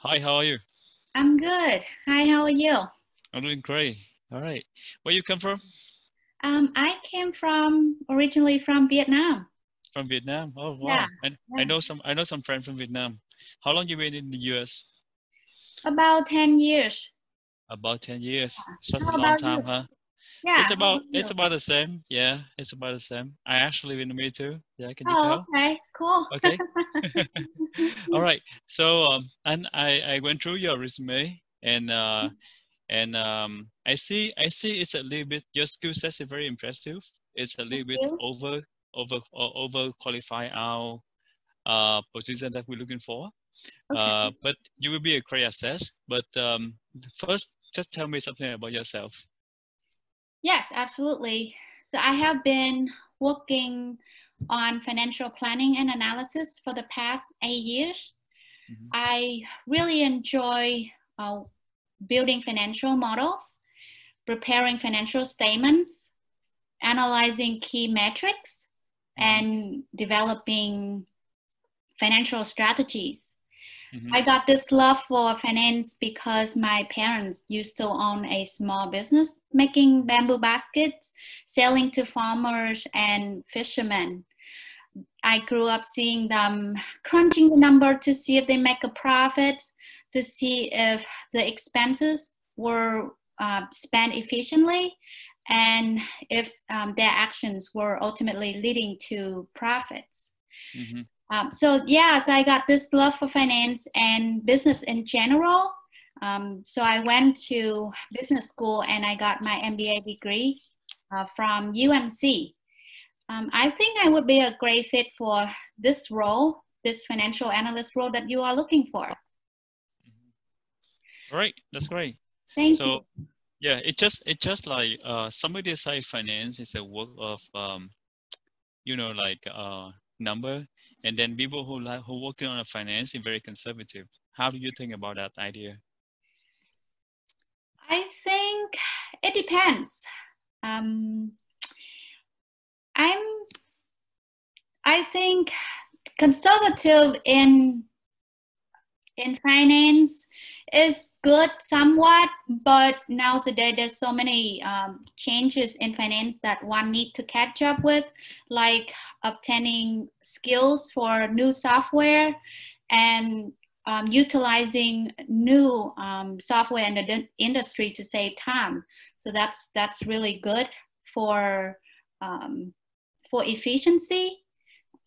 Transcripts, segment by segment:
Hi, how are you? I'm good. Hi, how are you? I'm doing great. All right. Where you come from? I came originally from Vietnam. From Vietnam. Oh, Yeah, wow. And I yeah. know some friends from Vietnam. How long you been in the US? About 10 years. About 10 years. Such a How long about you? time, huh? Yeah, how about It's you? about the same. Yeah, it's about the same. I actually live in me too. Yeah, can you Oh, tell? okay, cool. Okay. All right. So and I went through your resume and I see it's a little bit your skill set is very impressive. It's a Thank little bit you. over qualify our position that we're looking for. Okay. But you will be a great assess. But first, just tell me something about yourself. Yes, absolutely. So I have been working on financial planning and analysis for the past 8 years. Mhm. I really enjoy building financial models, preparing financial statements, analyzing key metrics, Mhm. and developing financial strategies. Mhm. I got this love for finance because my parents used to own a small business making bamboo baskets, selling to farmers and fishermen. I grew up seeing them crunching the number to see if they make a profit, to see if the expenses were spent efficiently, and if their actions were ultimately leading to profits. Mhm. So yes, I got this love for finance and business in general. So I went to business school and I got my MBA degree from UNC. I think I would be a great fit for this role, this financial analyst role that you are looking for. All right, that's great. Thank you. So yeah, it's just like somebody say finance is a work of like number, and then people who working on a finance is very conservative. How do you think about that idea? I think it depends. Um, I'm, I think conservative in finance is good somewhat, but nowadays there's so many changes in finance that one need to catch up with, like obtaining skills for new software and utilizing new software in the industry to save time. So that's really good for um, for efficiency.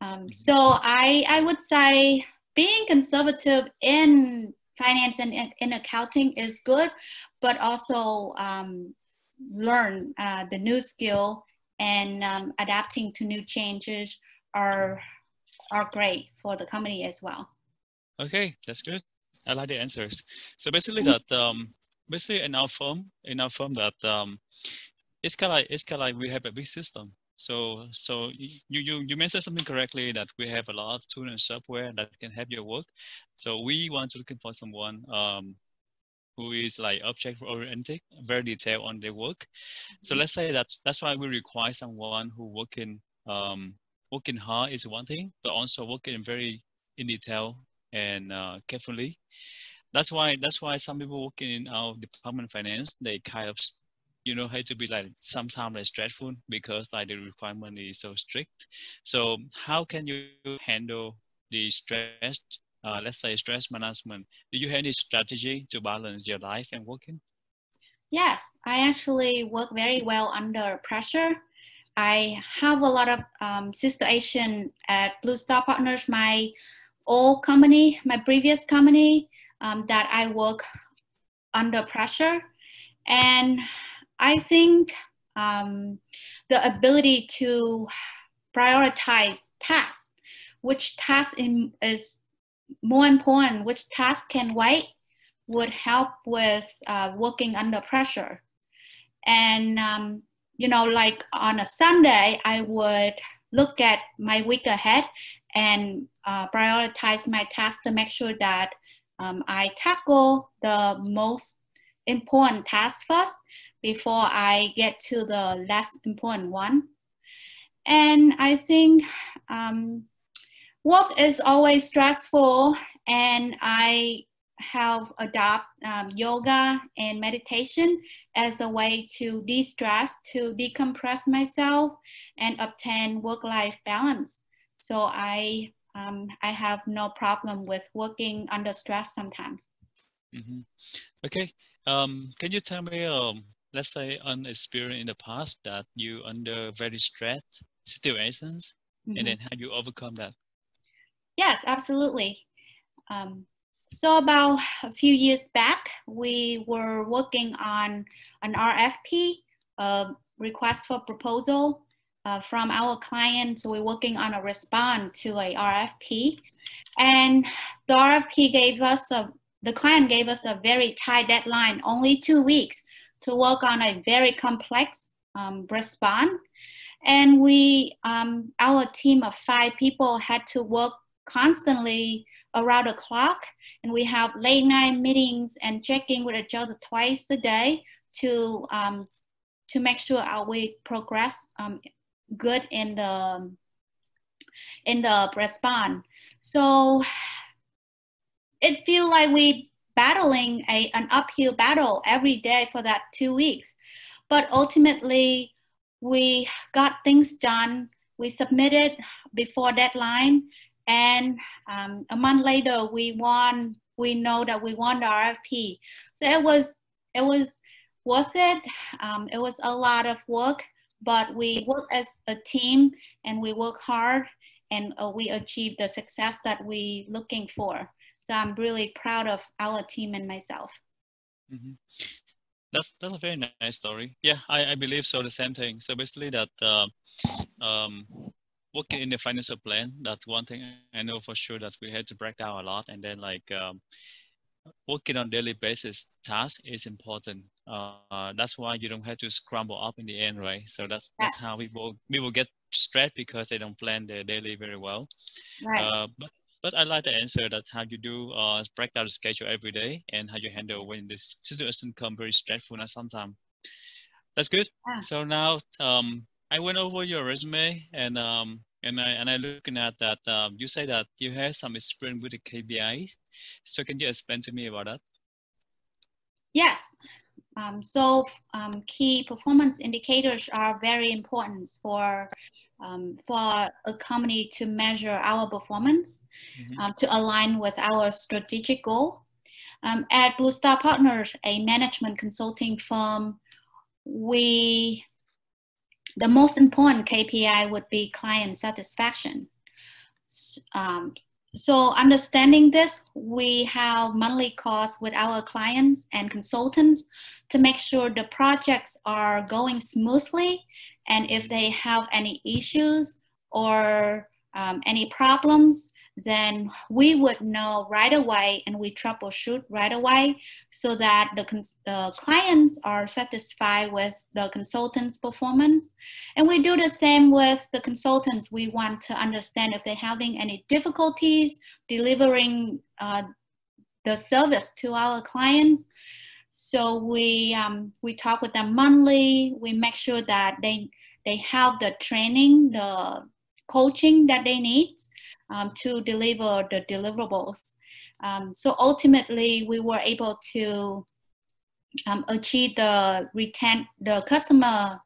Mhm. So I would say being conservative in finance and in accounting is good, but also learn the new skill and adapting to new changes are are great for the company as well. Okay, that's good. I like the answers. So basically that basically in our firm that it's kind of like we have a big system. So you mentioned something correctly that we have a lot of tools and software that can help your work. So we want to looking for someone who is like object oriented, very detailed on their work. So let's say that's why we require someone who working hard is one thing, but also working very in detail and carefully. That's why some people working in our department of finance, they kind of have to be like sometimes like stressful because like the requirement is so strict. So how can you handle the stress? Let's say stress management. Do you have any strategy to balance your life and working? Yes, I actually work very well under pressure. I have a lot of situation at Blue Star Partners, my old company, my previous company, that I work under pressure. And I think um, the ability to prioritize tasks, which task is more important, which task can wait, would help with working under pressure. And, like on a Sunday, I would look at my week ahead and prioritize my tasks to make sure that I tackle the most important task first before I get to the less important one. And I think um, work is always stressful, and I have adopt yoga and meditation as a way to de-stress, to decompress myself and obtain work-life balance. So I have no problem with working under stress sometimes. Mm-hmm. Okay. Can you tell me, let's say, an experience in the past that you under very stressed situations, and then how you overcome that? Yes, absolutely. So about a few years back, we were working on an RFP, request for proposal from our client. So we're working on a response to a RFP, and the RFP gave us the client gave us a very tight deadline, only 2 weeks, to work on a very complex response. And we, our team of 5 people, had to work constantly around the clock, and we have late night meetings and checking with each other twice a day to make sure we progress good in the response. So it feels like we battling an uphill battle every day for that 2 weeks, but ultimately we got things done. We submitted before deadline, and a month later we won. We know that we won the RFP. So it was worth it. It was a lot of work, but we worked as a team and we worked hard, and we achieved the success that we looking for. So I'm really proud of our team and myself. Mm-hmm. That's a very nice story. Yeah, I believe so. The same thing. So basically, that working in the financial plan, that's one thing I know for sure, that we had to break down a lot, and then like working on daily basis task is important. That's why you don't have to scramble up in the end, right? So that's how we will get stressed because they don't plan their daily very well. Right. But I like the answer, that how you do break down the schedule every day, and how you handle when this situation come very stressful sometimes. That's good. Yeah. So now I went over your resume, and I looking at that. You say that you have some experience with the KPIs. So can you explain to me about that? Yes. So key performance indicators are very important for a company to measure our performance, to align with our strategic goal. At Blue Star Partners, a management consulting firm, the most important KPI would be client satisfaction. So understanding this, we have monthly calls with our clients and consultants to make sure the projects are going smoothly, and if they have any issues or any problems, then we would know right away, and we troubleshoot right away, so that the clients are satisfied with the consultant's performance. And we do the same with the consultants. We want to understand if they're having any difficulties delivering the service to our clients. So we talk with them monthly. We make sure that they have the training, the coaching that they need to deliver the deliverables. So ultimately, we were able to achieve the customer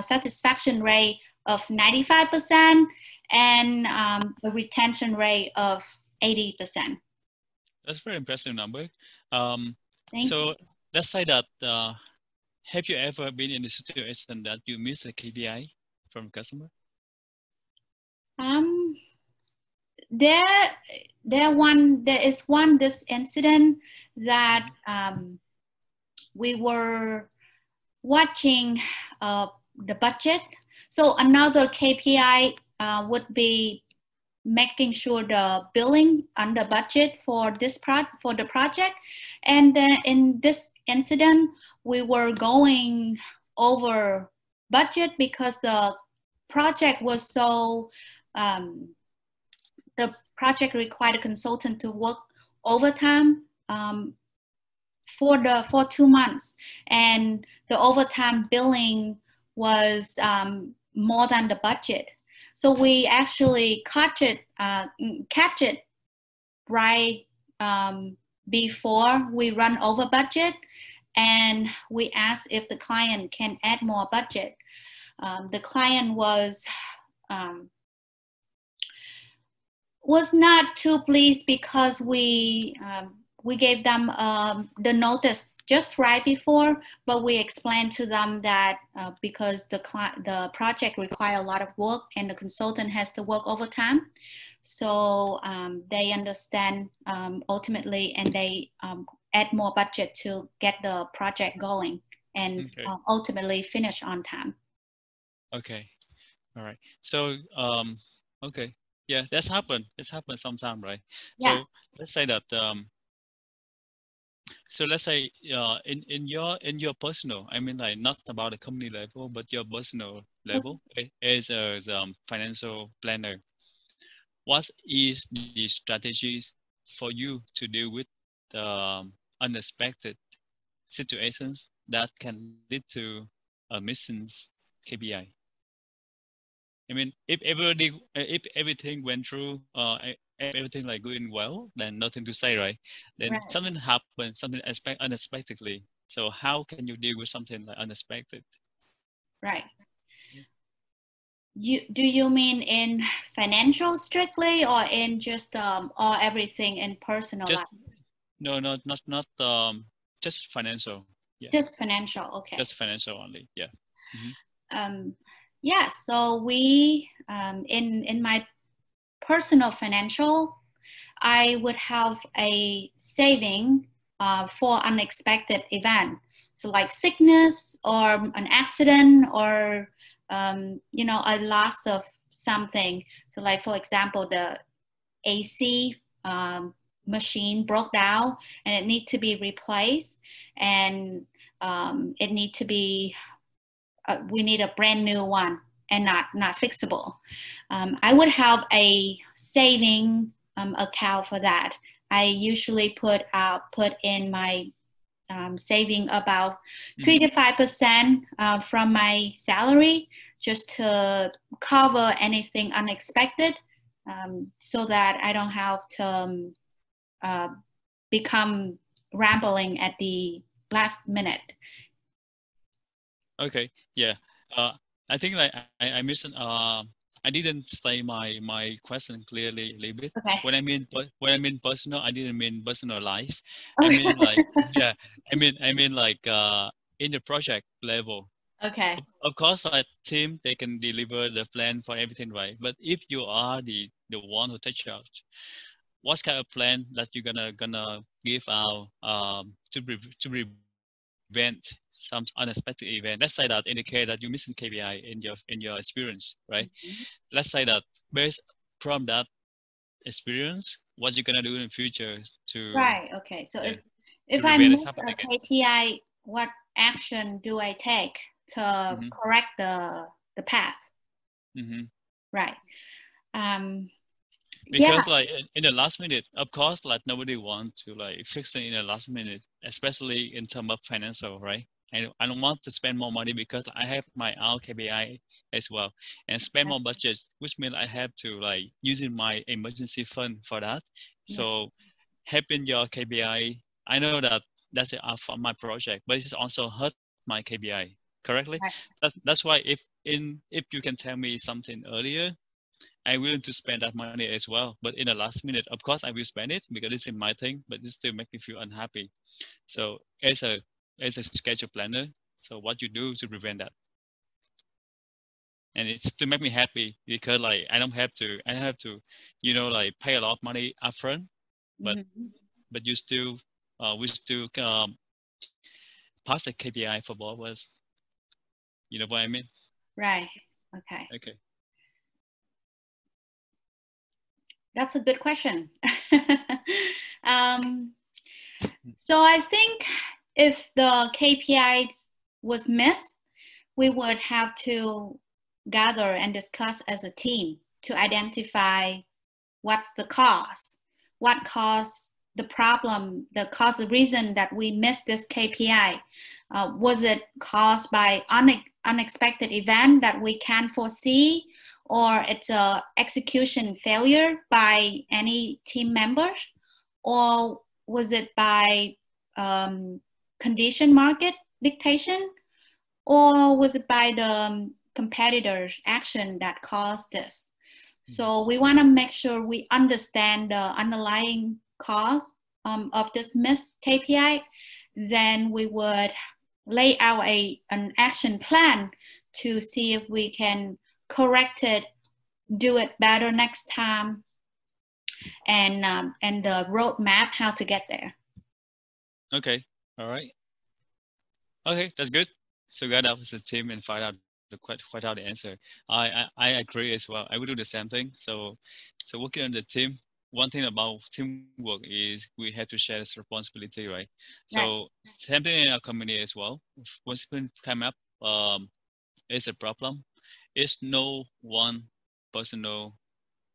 satisfaction rate of 95% and a retention rate of 80%. That's a very impressive number. So let's say that, have you ever been in a situation that you miss a KPI from a customer? There is this incident that we were watching the budget. So another KPI would be making sure the billing under budget for the project. And then in this incident, we were going over budget because the project was so the project required a consultant to work overtime for 2 months, and the overtime billing was more than the budget. So we actually catch it right before we run over budget, and we asked if the client can add more budget. The client was not too pleased because we gave them the notice just right before, but we explained to them that because the project requires a lot of work and the consultant has to work overtime, so they understand ultimately, and they add more budget to get the project going and ultimately finish on time. Okay, all right. So okay, yeah, that's happened. It's happened sometime, right? Yeah. So let's say that. So let's say in your personal, I mean, like not about the company level, but your personal level as a financial planner. What is the strategies for you to deal with unexpected situations that can lead to a missing KPI? I mean, if everything went through, everything like going well, then nothing to say, right? Then something happened, something unexpectedly. So how can you deal with something like unexpected? Right. Do you mean in financial strictly, or in just or everything in personal Just, life? No, not just financial. Yeah. Just financial. Okay. Just financial only. Yeah. Mm-hmm. Yeah. So we in my personal financial, I would have a saving for unexpected event. So like sickness or an accident, or you know, a loss of something. So like, for example, the AC machine broke down and it needs to be replaced, and it need to be we need a brand new one and not fixable. I would have a saving account for that. I usually put in my saving about 3 to 5% from my salary, just to cover anything unexpected, so that I don't have to become rambling at the last minute. Okay. Yeah. I think like I missed. I didn't say my question clearly a little bit. Okay. When I mean personal, I didn't mean personal life. I mean like yeah. I mean like in the project level. Okay. Of course, our team, they can deliver the plan for everything, right? But if you are the one who take charge, what kind of plan that you're gonna give out to prevent some unexpected event? Let's say that indicate that you're missing KPI in your experience, right? Mm-hmm. Let's say that based from that experience, what you're gonna do in the future to Right. Okay. So if I prevent miss it happening a again. KPI, what action do I take to correct the path? Mm-hmm. Right. Because like in the last minute, of course, like nobody wants to like fix it in the last minute, especially in terms of financial, right? I don't want to spend more money because I have my own KPI as well, and spend more budget, which means I have to like using my emergency fund for that. So helping your KPI, I know that that's it for my project, but it's also hurt my KPI correctly. Right. That's why if you can tell me something earlier, I'm willing to spend that money as well. But in the last minute, of course, I will spend it because it's in my thing, but it still make me feel unhappy. So as a schedule planner, so what you do to prevent that? And it's to make me happy because like I don't have to, you know, like pay a lot of money upfront, but you still, we still pass the KPI for both of us. You know what I mean? Right. Okay. Okay. That's a good question. So I think if the KPIs was missed, we would have to gather and discuss as a team to identify what's the cause, what caused the problem, the reason that we missed this KPI. Was it caused by unexpected event that we can't foresee, or it's a execution failure by any team members? or was it by condition market dictation, or was it by the competitors' action that caused this? So we want to make sure we understand the underlying cause of this missed KPI. Then we would lay out an action plan to see if we can correct it, do it better next time, and the roadmap how to get there. Okay, all right. Okay, that's good. So get up as a team and find out quite out the answer. I agree as well. I will do the same thing. So working on the team, one thing about teamwork is we have to share this responsibility, right? So right. Same thing in our company as well. When something come up, it's a problem. It's no one personal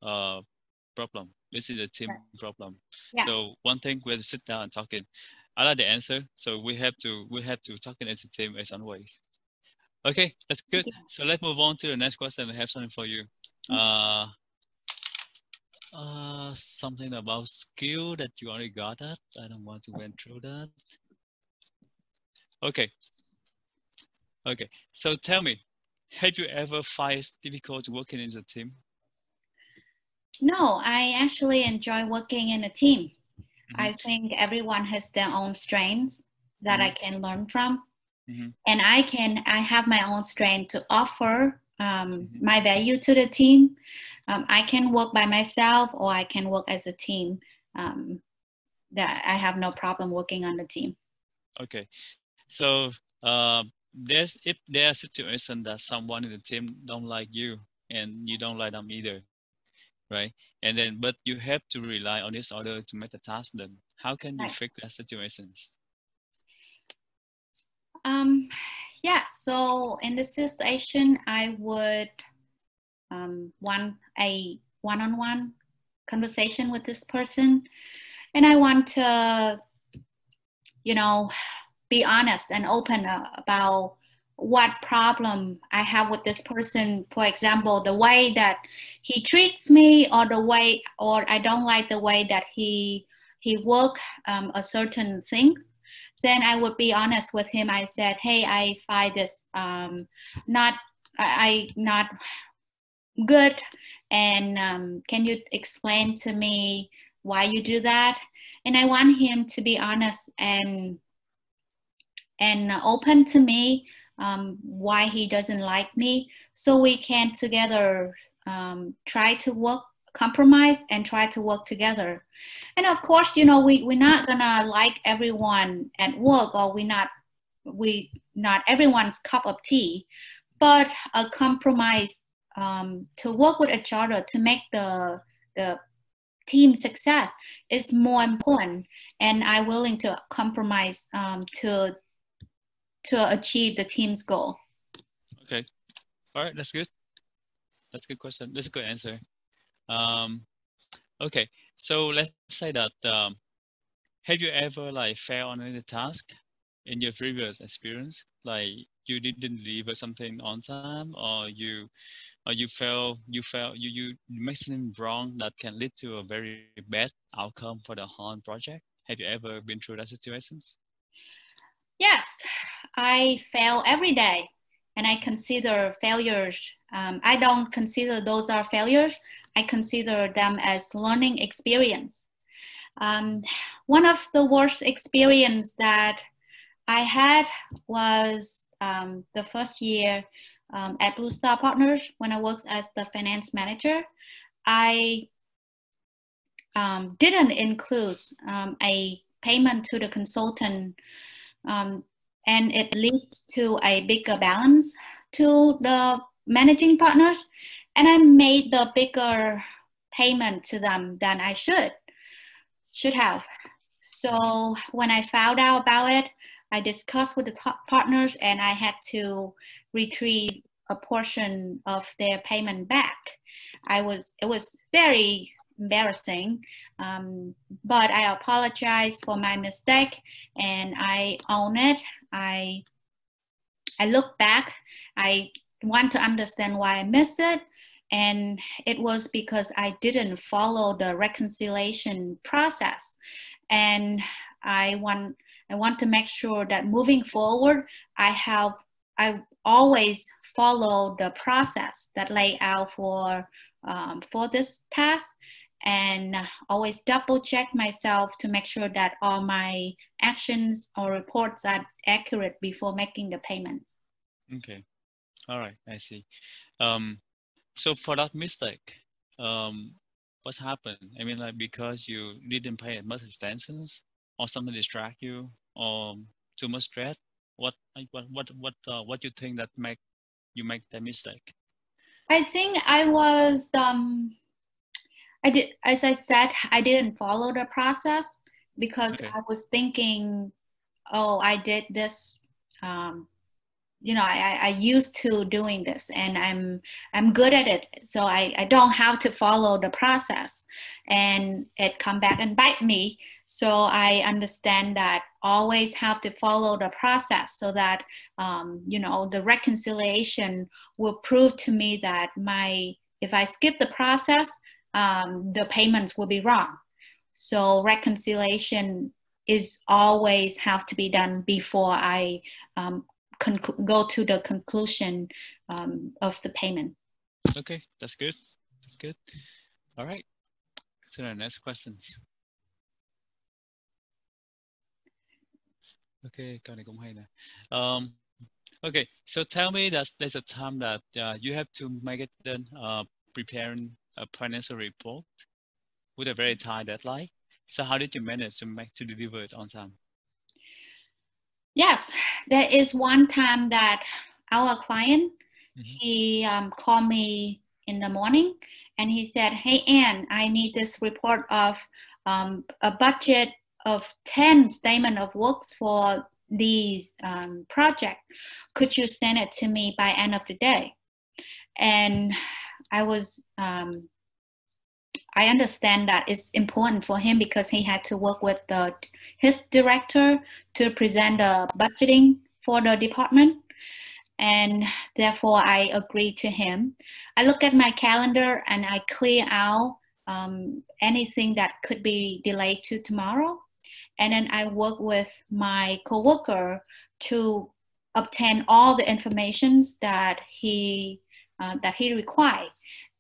problem. This is a team right. problem. Yeah. So one thing we have to sit down and talk it. I like the answer. So we have to talk it as a team as always. Okay, that's good. So let's move on to the next question. I have something for you. Something about skill that you already got at. I don't want to went through that. Okay. Okay. So tell me, have you ever found it difficult working in a team? No, I actually enjoy working in a team. I think everyone has their own strengths that I can learn from. And I have my own strength to offer my value to the team. I can work by myself or I can work as a team. That I have no problem working on the team. Okay. So if there's a situation that someone in the team don't like you and you don't like them either, right? And then, but you have to rely on this order to make the task done. How can you fix that situations? Yeah, so in this situation, I would want a one-on-one conversation with this person. And I want to, be honest and open about what problem I have with this person. For example, the way that he treats me, or I don't like the way that he work a certain things. Then I would be honest with him. I said, hey, I find this not good, and can you explain to me why you do that? And I want him to be honest and open to me why he doesn't like me, so we can together try to compromise and try to work together. And of course, we're not gonna like everyone at work, or we not everyone's cup of tea, but a compromise to work with each other to make the team success is more important, and I'm willing to compromise to achieve the team's goal. Okay, all right, that's good. That's a good question. That's a good answer. Okay, so let's say that have you ever failed on any task in your previous experience? Like you didn't deliver something on time, or you make something wrong that can lead to a very bad outcome for the whole project. Have you ever been through that situations? Yes, I fail every day, and I consider failures. I don't consider those are failures. I consider them as learning experience. One of the worst experience that I had was the first year at Blue Star Partners when I worked as the finance manager. I didn't include a payment to the consultant, and it leads to a bigger balance to the managing partners, and I made the bigger payment to them than I should have. So when I found out about it, I discussed with the top partners, and I had to retrieve a portion of their payment back. It was very embarrassing, but I apologized for my mistake, and I own it. I look back. I want to understand why I missed it, And it was because I didn't follow the reconciliation process. And I want to make sure that moving forward, I always follow the process that lay out for this task, and always double check myself to make sure that all my actions or reports are accurate before making the payments. Okay, all right, I see. So for that mistake, what's happened? I mean, like because you didn't pay much attention, or something distract you, or too much stress. What you think that make that mistake? I think I was as I said, I didn't follow the process because Okay. I was thinking, oh, I did this. I used to doing this, and I'm good at it, so I don't have to follow the process, and it come back and bite me. So I understand that always have to follow the process, so that the reconciliation will prove to me that if I skip the process, the payments will be wrong. So reconciliation is always have to be done before I go to the conclusion of the payment. Okay, that's good. That's good. All right. So the next questions. Okay, câu này cũng hay nè. Okay, so tell me that there's a time that you have to make it done preparing a financial report with a very tight deadline. So how did you manage to deliver it on time? Yes, there is one time that our client, he called me in the morning, and he said, "Hey, Anne, I need this report of a budget of 10 statement of works for these project. Could you send it to me by end of the day?" And I understand that it's important for him because he had to work with his director to present the budgeting for the department. And therefore, I agreed to him. I look at my calendar and I clear out anything that could be delayed to tomorrow. And then I work with my coworker to obtain all the information that he required,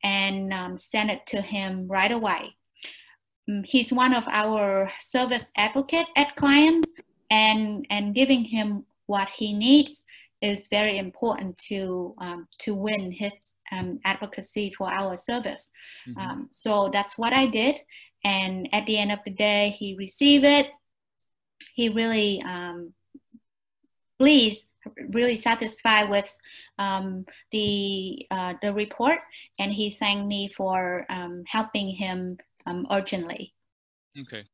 and send it to him right away. He's one of our service advocate at clients, and giving him what he needs is very important to win his advocacy for our service. So that's what I did. And at the end of the day, he received it. He really pleased, really satisfied with the report, and he thanked me for helping him urgently. Okay.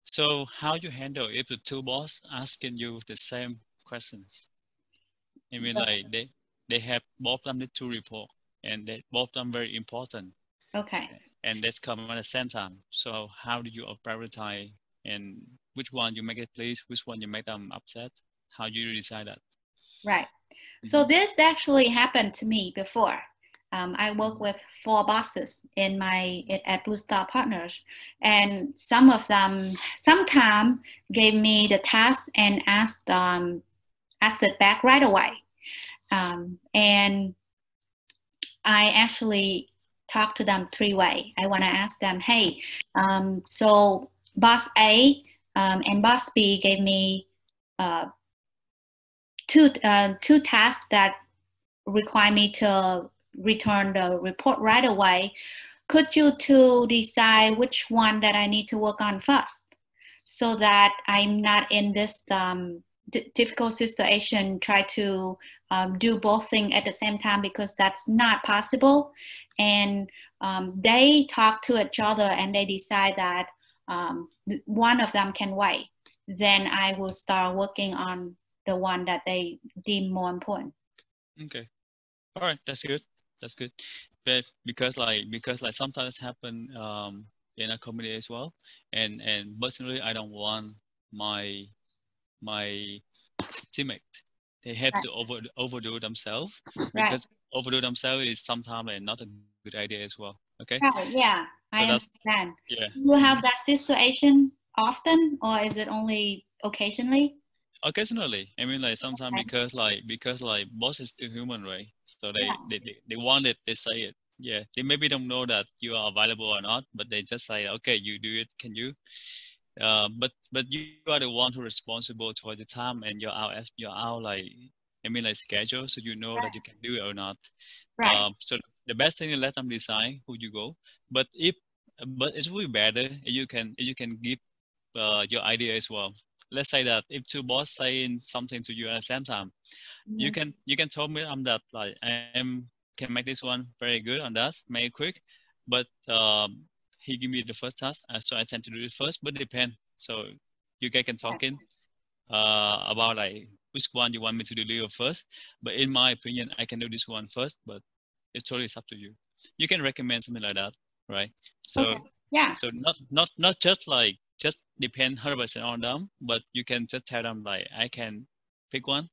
So how you handle if the two boss asking you the same questions? I mean, like they have both them need to report, and they both them very important. Okay. And that's come at the same time. So how do you prioritize, and which one you make it please, which one you make them upset? How do you decide that? Right. So this actually happened to me before. I work with 4 bosses at Blue Star Partners, and some of them sometimes gave me the task and asked it back right away. And I actually talk to them 3 ways. I want to ask them, hey, so boss A and boss B gave me two tasks that require me to return the report right away. Could you two decide which one that I need to work on first, so that I'm not in this difficult situation, try to do both things at the same time, because that's not possible. And they talk to each other and they decide that one of them can wait. Then I will start working on the one that they deem more important. Okay. All right, that's good. That's good. But because sometimes happen in a company as well, and personally I don't want my teammate, they have to overdo themselves, because overdo themselves is sometimes like not a good idea as well. Okay. Right. Yeah, I So that's understand. yeah. Do you have that situation often, or is it only occasionally? Occasionally, I mean, like sometimes Okay. because boss is still human, right? So Yeah. they want it, they say it. Yeah, they maybe don't know that you are available or not, but they just say, okay, you do it. Can you? But you are the one who responsible for the time, and you're out like I mean like schedule, so you know that Right. you can do it or not. Right. So the best thing is let them decide who you go. But it will be better if you can give your idea as well. Let's say that if two boss saying something to you at the same time, Mm-hmm. you can tell me I'm that like I am can make this one very good on that, make it quick, but he give me the first task, so I tend to do it first. But depend. So you guys can talk Right. in about like which one you want me to do first. But in my opinion, I can do this one first. But it's totally up to you. You can recommend something like that, right? So Okay. Yeah. so not just like just depend 100% on them, but you can just tell them like I can pick one,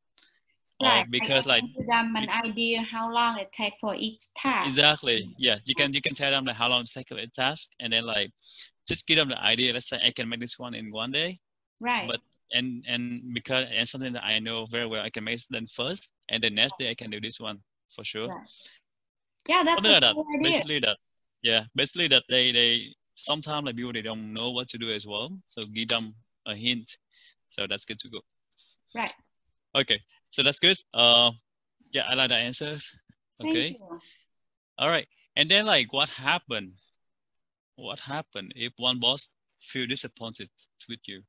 or Right. Like because like give them an idea how long it takes for each task. exactly, yeah, you can tell them like how long to take a task, and then like just give them the idea. Let's say I can make this one in one day, Right. but and because and something that I know very well, I can make them first, and the next day I can do this one for sure. Right. Yeah, that's Something a like that. cool idea. Basically that, yeah, basically that they sometimes like people they don't know what to do as well, so give them a hint. So that's good to go. Right. Okay, so that's good. Yeah, I like the answers. Thank Okay, you. all right. And then like what happened? What happened if one boss feel disappointed with you?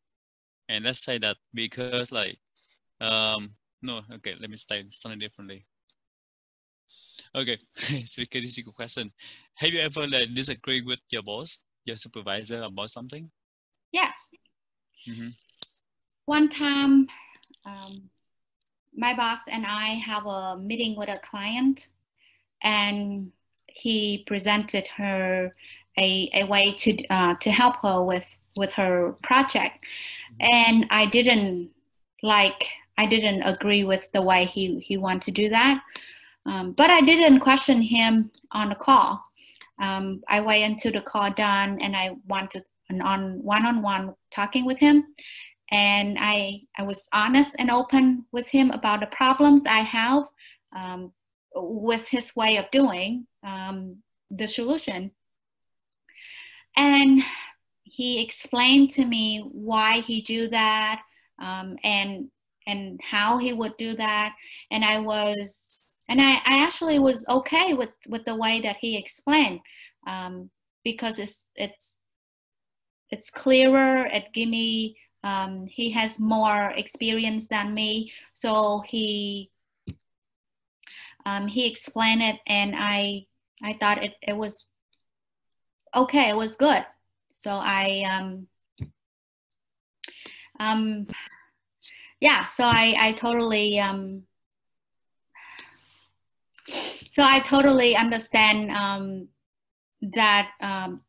And let's say that because like no, okay, let me state something differently. Okay, so this is a good question. Have you ever like disagree with your boss, your supervisor about something? Yes. Mm-hmm. One time, my boss and I have a meeting with a client, and he presented her a way to help her with her project, and I didn't agree with the way he wanted to do that, but I didn't question him on the call. I wait until the call done, and I wanted an one-on-one talking with him, and I was honest and open with him about the problems I have, with his way of doing, the solution. And he explained to me why he do that, and how he would do that. And I actually was okay with the way that he explained, because it's clearer. It give me, he has more experience than me, so he explained it, and I thought it was okay. It was good. So yeah. So I totally understand, that,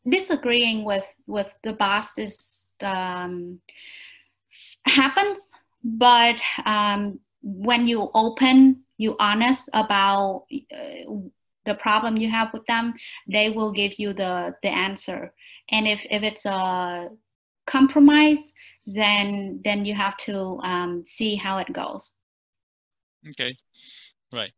disagreeing with the boss is, happens, but, when you open, you honest about, the problem you have with them, they will give you the answer. And if it's a compromise, then you have to, see how it goes. Okay, right.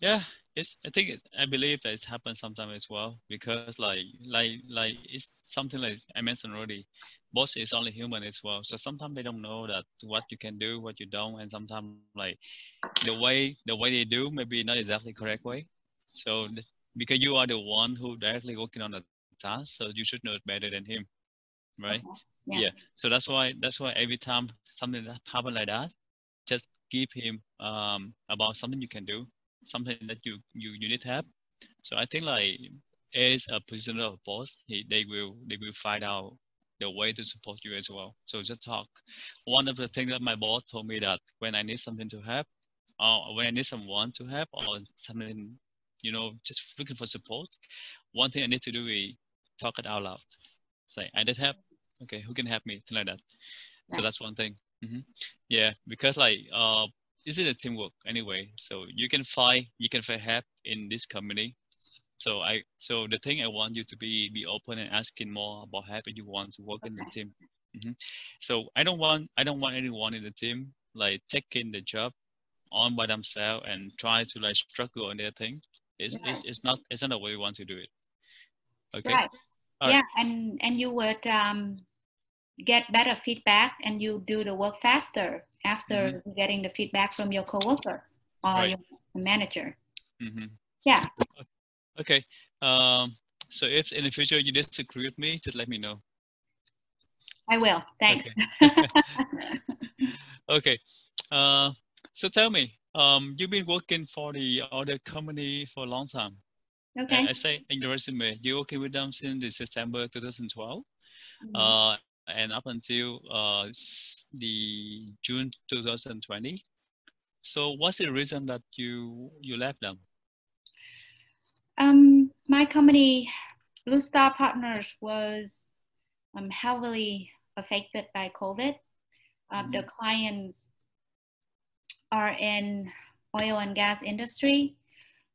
Yeah, I believe that it's happened sometimes as well because like it's something like I mentioned already. Boss is only human as well, so sometimes they don't know that what you can do, what you don't, and sometimes like the way they do maybe not exactly correct way. So because you are the one who directly working on the task, so you should know it better than him, right? Okay. Yeah. Yeah. So that's why every time something that happen like that, just give him about something you can do, something that you need help. So I think like as a prisoner of boss, they will find out the way to support you as well. So just talk. One of the things that my boss told me that when I need something to help, or when I need someone to help, or something, just looking for support, one thing I need to do is talk it out loud. Say, I need help. Okay, who can help me? Thing like that. So Right. that's one thing. Hmm. Yeah, because like is it a teamwork anyway? So you can find help in this company. So the thing I want you to be open and asking more about help if you want to work in the team. So I don't want anyone in the team like taking the job on by themselves and try to like struggle on their thing. It's not the way we want to do it. Okay. Right. All yeah, right. and you would get better feedback, and you do the work faster after getting the feedback from your coworker or your manager. Yeah. Okay. So if in the future you disagree with me, just let me know. I will. Thanks. Okay. Okay. So tell me, you've been working for the other company for a long time. Okay. I say in your resume, you're working with them since September 2012, and up until the June 2020. So what's the reason that you left them? My company, Blue Star Partners, was heavily affected by COVID. The clients are in oil and gas industry.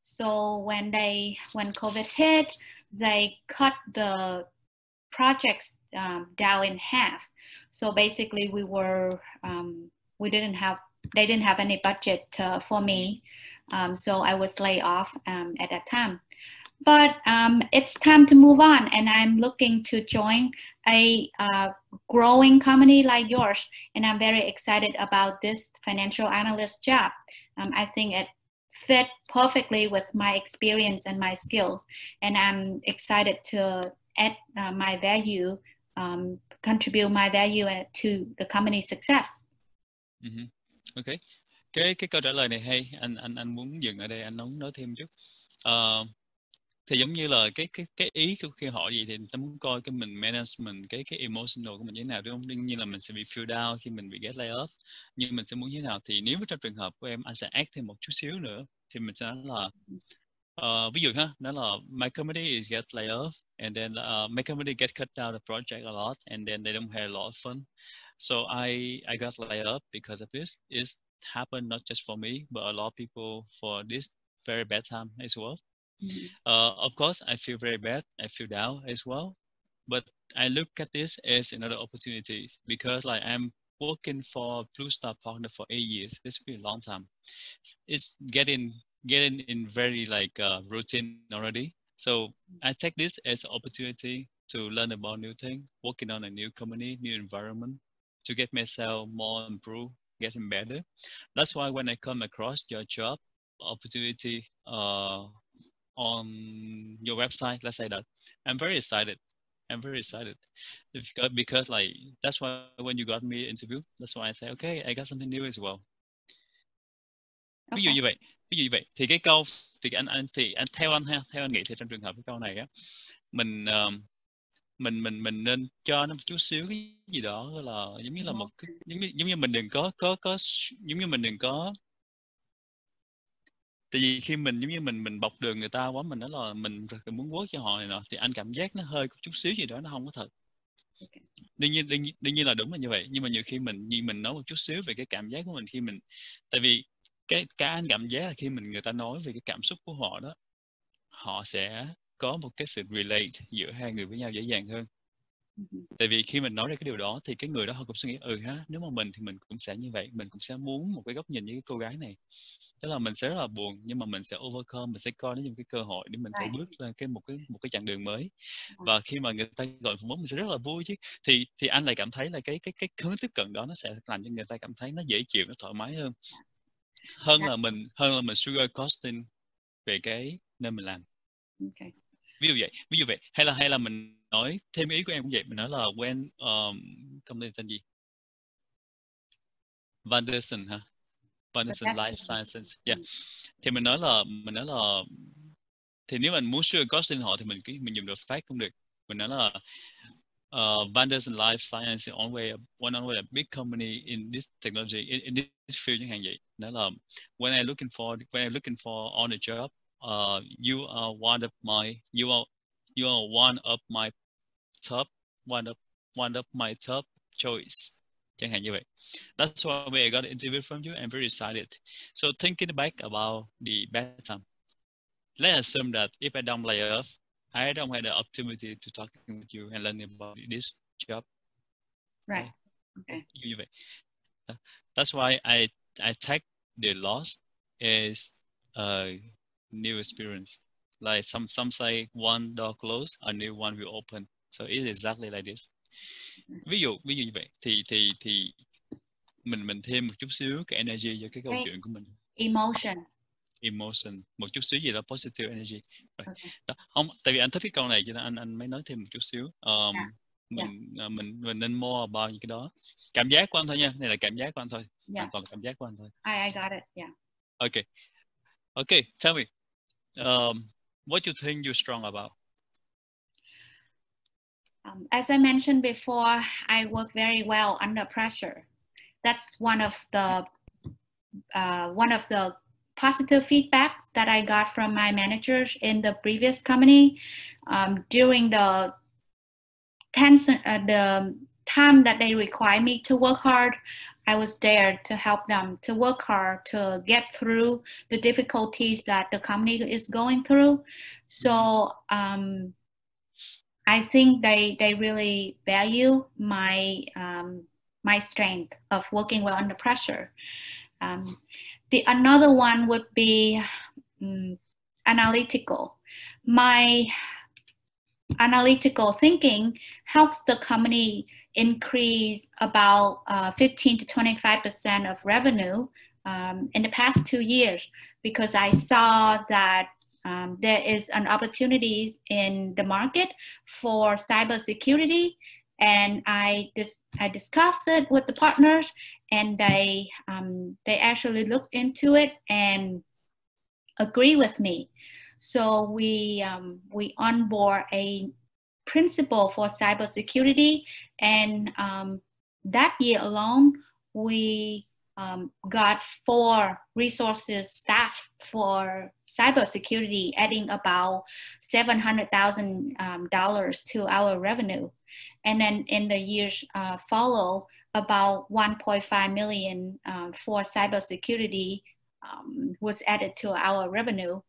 So when COVID hit, they cut the projects down in half. So basically, they didn't have any budget for me. So I was laid off at that time. But it's time to move on, and I'm looking to join a growing company like yours, and I'm very excited about this financial analyst job. I think it fit perfectly with my experience and my skills, and I'm excited to add my value, contribute my value to the company's success. Okay. Cái câu trả lời này hay, anh muốn dừng ở đây, anh nói thêm chút. Thì giống như là cái ý khi hỏi gì thì ta muốn coi cái mình management cái emotional của mình như thế nào, đúng không? Đương nhiên là mình sẽ bị feel down khi mình bị get lay off, nhưng mình sẽ muốn như thế nào. Thì nếu trong trường hợp của em, anh sẽ add thêm một chút xíu nữa, thì mình sẽ nói là ví dụ ha, đó là my company is get lay off, and then my company get cut down the project a lot, and then they don't have a lot of fun. So I got laid off because of this. It's happened not just for me, but a lot of people for this very bad time as well. Of course, I feel very bad. I feel down as well. But I look at this as another opportunities because like I'm working for Blue Star Partner for 8 years. It's been a long time. It's getting in very like routine already. So I take this as an opportunity to learn about new things, working on a new company, new environment, to get myself more improved, getting better. That's why when I come across your job opportunity on your website, let's say that, I'm very excited. Because like that's why when you got me interview, that's why I say okay, I got something new as well. Ví dụ như vậy thì cái câu thì anh theo anh nghĩ thì trong trường hợp cái câu này á, mình nên cho nó một chút xíu cái gì đó là giống như là một cái, giống như mình đừng có giống như mình đừng có, tại vì khi mình giống như mình bọc đường người ta quá, mình nói là mình muốn work cho họ này nọ, thì anh cảm giác nó hơi chút xíu gì đó nó không có thật. Đương nhiên là đúng là như vậy, nhưng mà nhiều khi mình nói một chút xíu về cái cảm giác của mình khi mình, tại vì cái anh cảm giác là khi người ta nói về cái cảm xúc của họ đó, họ sẽ có một cái sự relate giữa hai người với nhau dễ dàng hơn. Tại vì khi mình nói ra cái điều đó thì cái người đó họ cũng suy nghĩ nếu mà mình thì mình cũng sẽ như vậy, mình cũng sẽ muốn một cái góc nhìn như cái cô gái này, tức là mình sẽ rất là buồn nhưng mà mình sẽ overcome, mình sẽ coi nó như một cái cơ hội để mình phải bước lên một cái chặng đường mới. Và khi mà người ta gọi phỏng vấn mình sẽ rất là vui chứ. Thì anh lại cảm thấy là cái hướng tiếp cận đó nó sẽ làm cho người ta cảm thấy nó dễ chịu, nó thoải mái hơn là mình sugar costing về cái nơi mình làm. Ví dụ vậy, hay là mình nói thêm ý của em cũng vậy, mình nói là when công ty tên gì, Vanderson ha, Vanderson Life Sciences, yeah. Thì mình nói là thì nếu mình muốn sugar costing họ thì mình dùng được fact cũng được. Mình nói là Vanderson Life Science is one of a big company in this technology, in this field chẳng hạn vậy. Đó là when I'm looking for on a job, you are one of my top choice. Chẳng hạn như vậy. That's why I got an interview from you. I'm very excited. So thinking back about the bad time, let's assume that if I don't lay off, I don't have the opportunity to talk with you and learn about this job. Right. Okay. Như vậy. That's why I take the loss as a new experience. Like some say one door closed, a new one will open. So it's exactly like this. Ví dụ như vậy thì mình thêm một chút xíu cái energy cho cái câu chuyện của mình. Emotion, một chút xíu gì đó positive energy. Okay. Đó, không, tại vì anh thích cái câu này cho nên anh mới nói thêm một chút xíu. Mình nên more about những cái đó. Cảm giác của anh thôi nha, này là cảm giác của anh thôi. Hoàn toàn cảm giác của anh thôi. I got it. Yeah. Okay, tell me, what you think you're strong about? As I mentioned before, I work very well under pressure. That's one of the positive feedbacks that I got from my managers in the previous company. During the time that they require me to work hard, I was there to help them to work hard to get through the difficulties that the company is going through. So I think they really value my my strength of working well under pressure. Another one would be analytical. My analytical thinking helps the company increase about 15 to 25% of revenue in the past 2 years, because I saw that there is an opportunities in the market for cybersecurity, and I discussed it with the partners, and they actually looked into it and agree with me. So we onboard a principal for cybersecurity, and that year alone we got 4 resources staff for cybersecurity, adding about $700,000 to our revenue. And then in the years follow, about 1.5 million for cybersecurity was added to our revenue.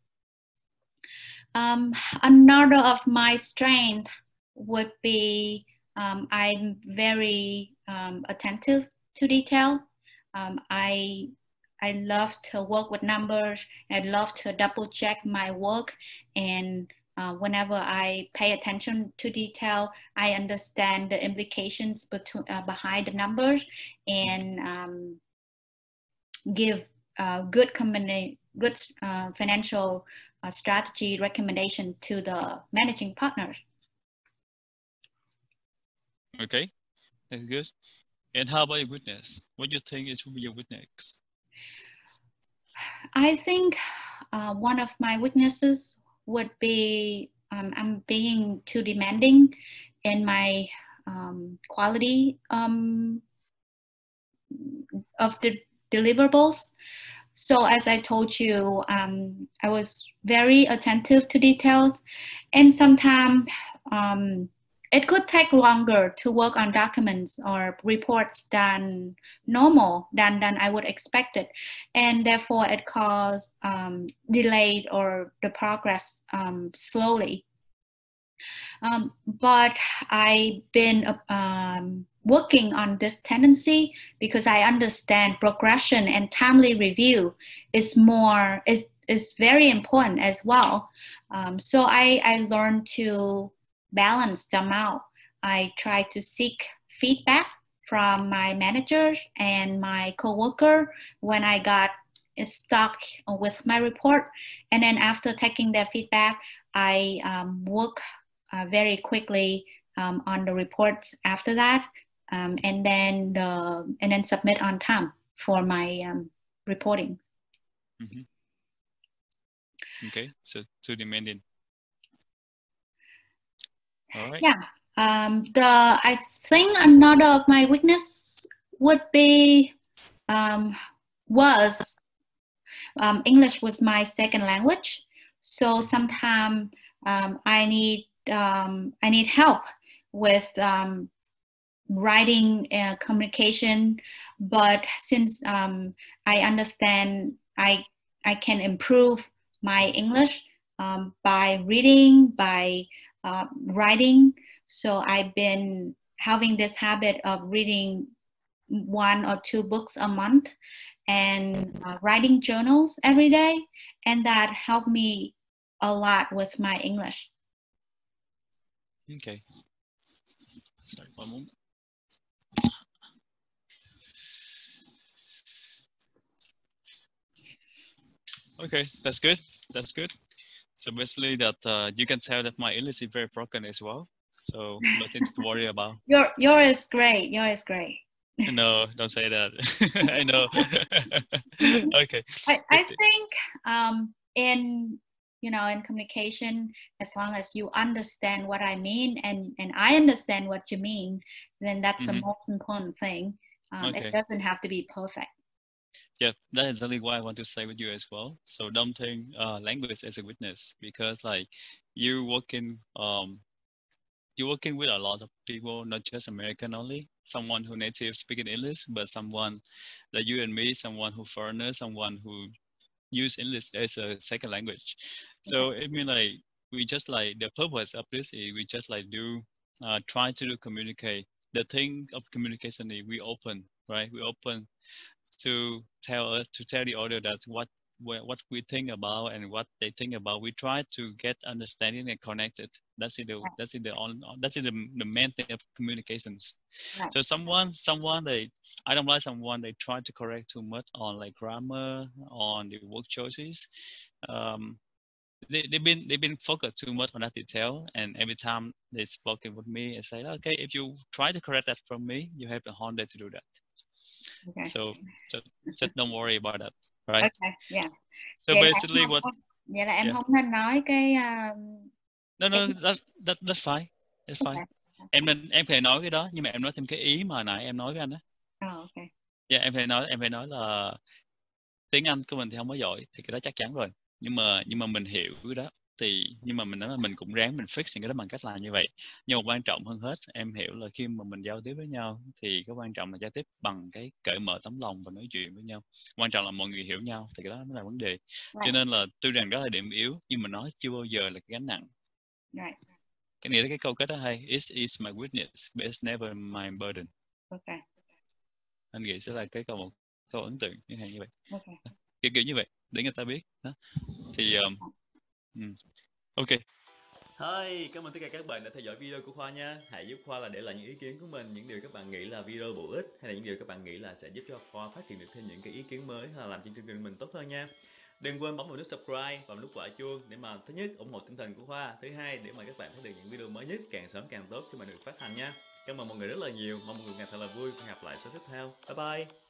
Another of my strength would be I'm very attentive to detail. I love to work with numbers. I love to double check my work, and whenever I pay attention to detail, I understand the implications behind the numbers, and give good financial strategy recommendation to the managing partners. Okay, that's good. And how about your weakness? What do you think is your weakness? I think one of my weaknesses would be I'm being too demanding in my quality of the deliverables. So as I told you, I was very attentive to details, and sometimes it could take longer to work on documents or reports than normal, than I would expect it. And therefore it caused delayed or the progress slowly. But I've been working on this tendency because I understand progression and timely review is very important as well. So I learned to balance them out. I try to seek feedback from my managers and my coworker when I got stuck with my report, and then after taking their feedback, I work very quickly on the reports after that, and then submit on time for my reporting. Mm-hmm. Okay, so too demanding. All right. Yeah. I think another of my weakness would be English was my second language, so sometimes I need help with writing communication, but since I understand I can improve my English by reading, by writing, so I've been having this habit of reading 1 or 2 books a month and writing journals every day, and that helped me a lot with my English. Okay. Sorry, one moment. Okay, that's good. That's good. So basically, that you can tell that my English is very broken as well. So nothing to worry about. Yours is great. Yours is great. No, don't say that. I know. Okay. I think in in communication, as long as you understand what I mean and I understand what you mean, then that's the most important thing. Okay. It doesn't have to be perfect. Yeah, that is exactly why I want to say with you as well. So don't think language as a witness, because like you working you're working with a lot of people, not just American only. Someone who native speaking English, but someone like you and me, someone who foreigner, someone who use English as a second language. So Okay. it means like we just like the purpose of this is we just like do try to do communicate. The thing of communication is we open, right? We open to tell the other that what we think about and what they think about. We try to get understanding and connected. That's the main thing of communications. Right. So someone I don't like someone they try to correct too much on like grammar, on the word choices. They've been focused too much on that detail, and every time they spoken with me, I say, okay, if you try to correct that from me, you have the whole day to do that. Okay. So just don't worry about that, right? Okay, yeah. So Vậy basically what? Vậy là em Yeah. không nên nói cái No, that's fine. That's fine. Okay. Em phải nói cái đó, nhưng mà em nói thêm cái ý mà nãy em nói với anh đó. Okay. Yeah, em phải nói là tiếng Anh của mình thì không có giỏi, thì cái đó chắc chắn rồi. Nhưng mà mình hiểu cái đó, nhưng mà mình nói là mình cũng ráng mình fix những cái đó bằng cách làm như vậy. Nhưng mà quan trọng hơn hết, em hiểu là khi mà mình giao tiếp với nhau thì cái quan trọng là giao tiếp bằng cái cởi mở tấm lòng và nói chuyện với nhau. Quan trọng là mọi người hiểu nhau thì cái đó mới là vấn đề. Cho nên là tuy rằng đó là điểm yếu, nhưng mà nó chưa bao giờ là cái gánh nặng. Right. Cái này là cái câu kết đó hay. It is my weakness, but it's never my burden. Okay. Anh nghĩ sẽ là một câu ấn tượng như vậy. Okay. Kiểu như vậy để người ta biết đó. Thì ok. Hi, cảm ơn tất cả các bạn đã theo dõi video của Khoa nha. Hãy giúp Khoa là để lại những ý kiến của mình, những điều các bạn nghĩ là video bổ ích hay là những điều các bạn nghĩ là sẽ giúp cho Khoa phát triển được thêm những cái ý kiến mới hay là làm cho chương trình mình tốt hơn nha. Đừng quên bấm vào nút subscribe và nút quả chuông để mà thứ nhất ủng hộ tinh thần của Khoa, thứ hai để mà các bạn thấy được những video mới nhất càng sớm càng tốt khi mà được phát hành nha. Cảm ơn mọi người rất là nhiều, mong mọi người ngày thật là vui và gặp lại số tiếp theo. Bye bye.